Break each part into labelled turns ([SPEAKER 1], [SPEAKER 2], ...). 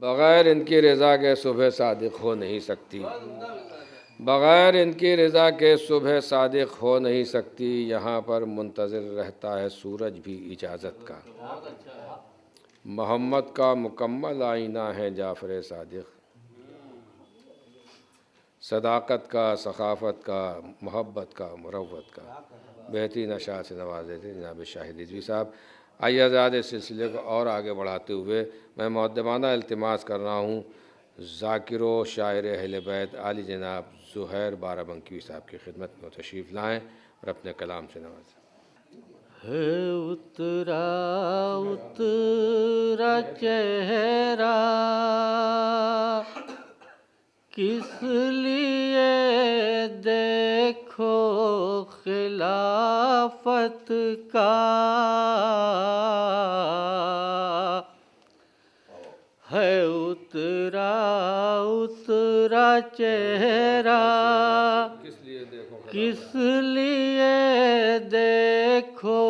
[SPEAKER 1] बग़ैर इनकी रज़ा के सुबह सादिक हो नहीं सकती, बग़ैर इनकी रज़ा के सुबह सादिक हो नहीं सकती। यहाँ पर मुंतज़िर रहता है सूरज भी इजाज़त का। मोहम्मद का मुकम्मल आईना है जाफ़र सादिक, सदाकत का, सखाफ़त का, मोहब्बत का, मुरव्वत का। बेहतरीन अशार से नवाजे थे जनाब शाहिद रिजवी साहब। आइए आज़ाद इस सिलसिले को और आगे बढ़ाते हुए मैं मुअद्दबाना इल्तिमास कर रहा हूँ ज़ाकिरो शायर अहले बैत आली जनाब ज़ुहैर बाराबंकी साहब की खिदमत में तशरीफ़ लाएँ और अपने कलाम से नवाजें।
[SPEAKER 2] है उतरा उतरा चेहरा किस लिए देखो खिलाफत का, है उतरा उतरा चेहरा किस लिए देखो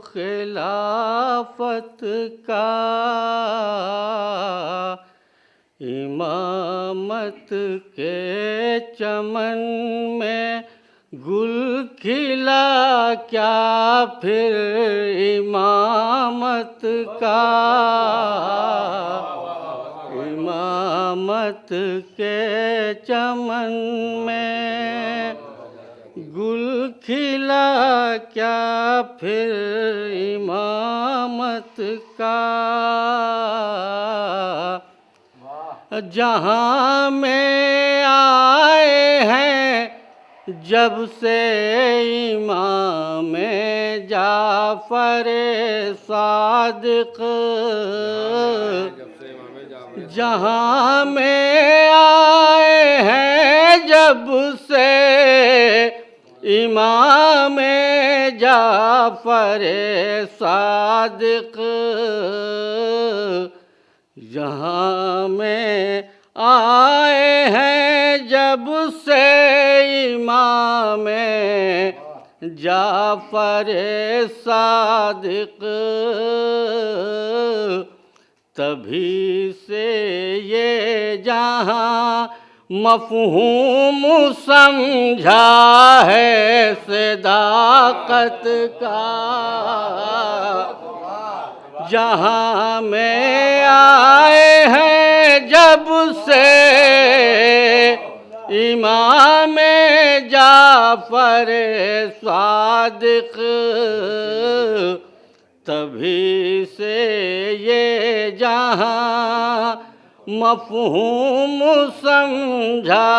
[SPEAKER 2] खिलाफत का, इमामत के चमन में गुल खिला क्या फिर इमामत का, इमामत के चमन में गुल खिला क्या फिर इमामत का, जहाँ में आए हैं जब से इमाम जाफ़र सादिक, जहाँ में आए हैं जब से इमाम जाफ़र सादिक, जहाँ में आए हैं जब से इमाम जाफ़र सादिक, तभी से ये जहाँ मफ़हूम समझा है सदाकत का, जहाँ में आए हैं जब से इमाम जाफ़र सादिक, तभी से ये जहाँ मफ़हूम समझा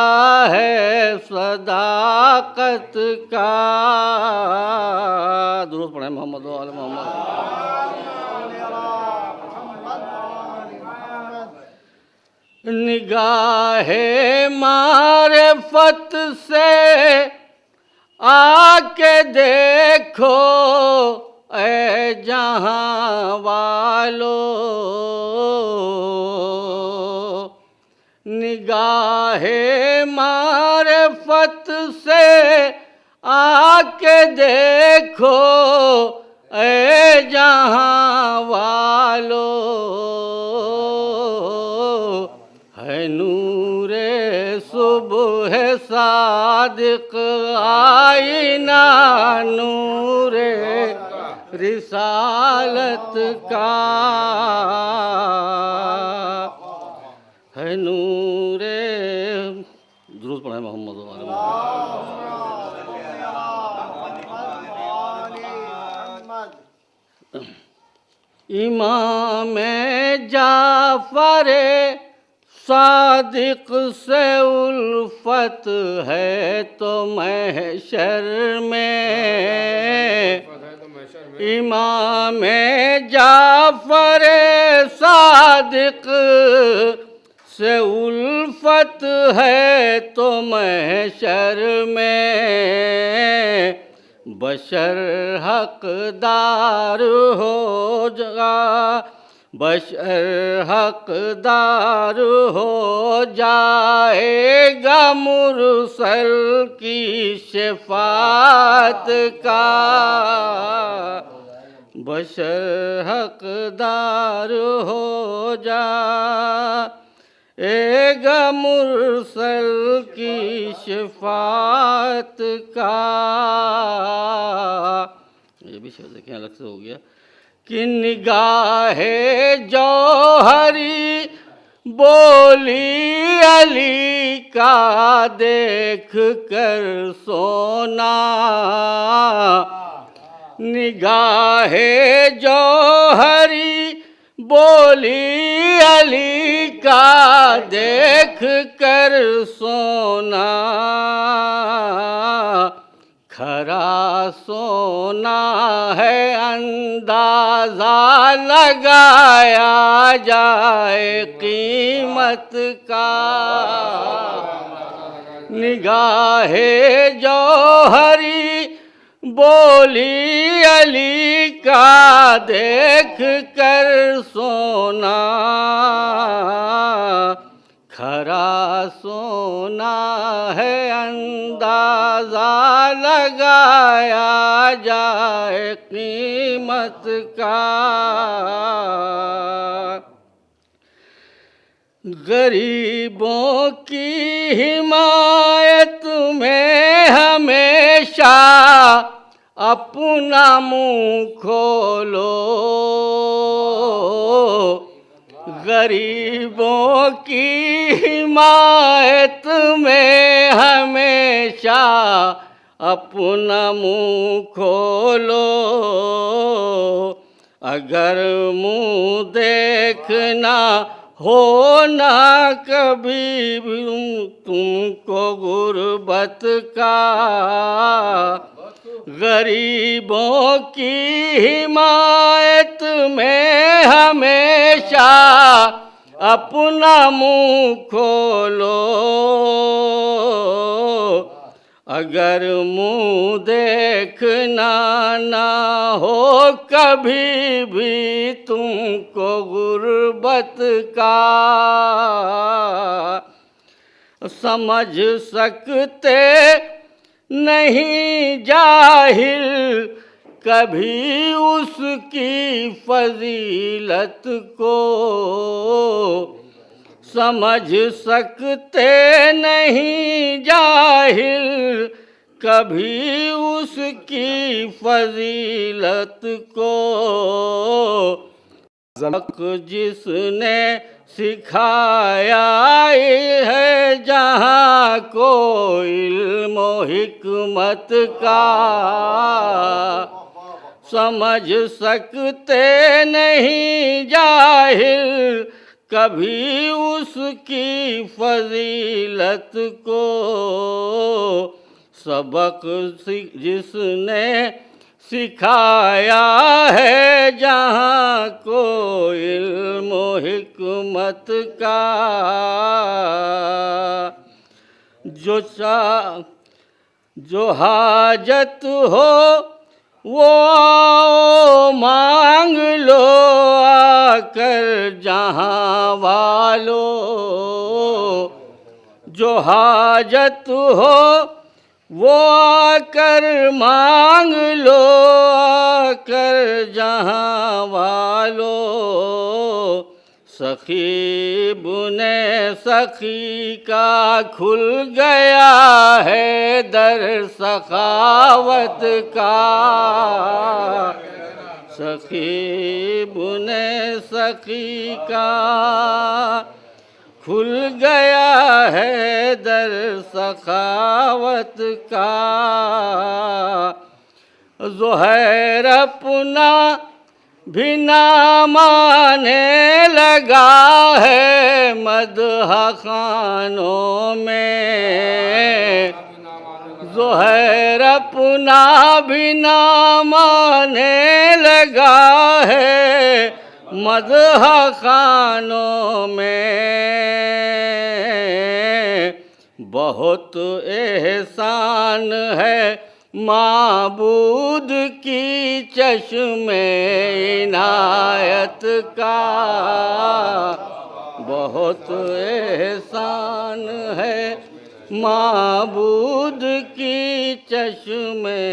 [SPEAKER 2] है सदाकत का। दुरूद पढ़ें मोहम्मद व आले मोहम्मद। निगाहे मारिफत से आके देखो ऐ जहाँ वालो, निगाहे मारिफत से आके देखो ऐ जहाँ वालो, है नूरे सुबह सादिक आईना नूरे रिसालत का, है नूरे। दुरूद पढ़ें मोहम्मद व आले मोहम्मद। इमाम जाफ़र सादिक से उल्फत है तो महशर में, इमाम जाफ़र सादिक से उल्फत है तो महशर में, बशर हक़दार हो जा, बशर हक़दार हो जाएगा मुरसल की शफ़ाअत का,
[SPEAKER 3] बशर हकदार हो जा, एक मुरसल की शफात का। ये भी शब्द देखें अलग से हो गया कि निगाहे जौहरी बोली अली का देख कर सोना, निगाहे जौहरी बोली अली का देख कर सोना, खरा सोना है अंदाजा लगाया जाए कीमत का। निगाहे जौहरी बोली अली का देख कर सोना, खरा सोना है अंदाजा लगाया जाए कीमत का। गरीबों की हिमायत में हमेशा अपना मुँह खोलो, गरीबों की हिमायत में हमेशा अपना मुँह खोलो, अगर मुँह देखना हो ना कभी तुमको गुर्बत का, गरीबों की हिमायत में हमेशा अपना मुँह खोलो, अगर मुँह देखना ना हो कभी भी तुमको गुर्बत का। समझ सकते नहीं जाहिल कभी उसकी फजीलत को, समझ सकते नहीं जाहिल कभी उसकी फजीलत को। सबक जिसने सिखाया है जहाँ को इल्म हिकमत का, समझ सकते नहीं जाहिल कभी उसकी फजीलत को। सबक जिसने सिखाया है जहाँ को इल्म हिकमत का, जो हाजत हो वो मांग लो आकर जहाँ वालो, जो हाजत हो वो आकर मांग लो आकर जहाँ वालो। सखी बुने सखी का खुल गया है दर सखावत का, सखी बुने सखी का खुल गया है दर सखावत का। ज़ुहैर अपना भी ना माने लगा है मदह खानों में, ज़ुहैर अपना भी ना माने लगा है मदह खानों में। बहुत एहसान है माबूद की चश्मे इनायत का, बहुत एहसान है माबूद की चश्मे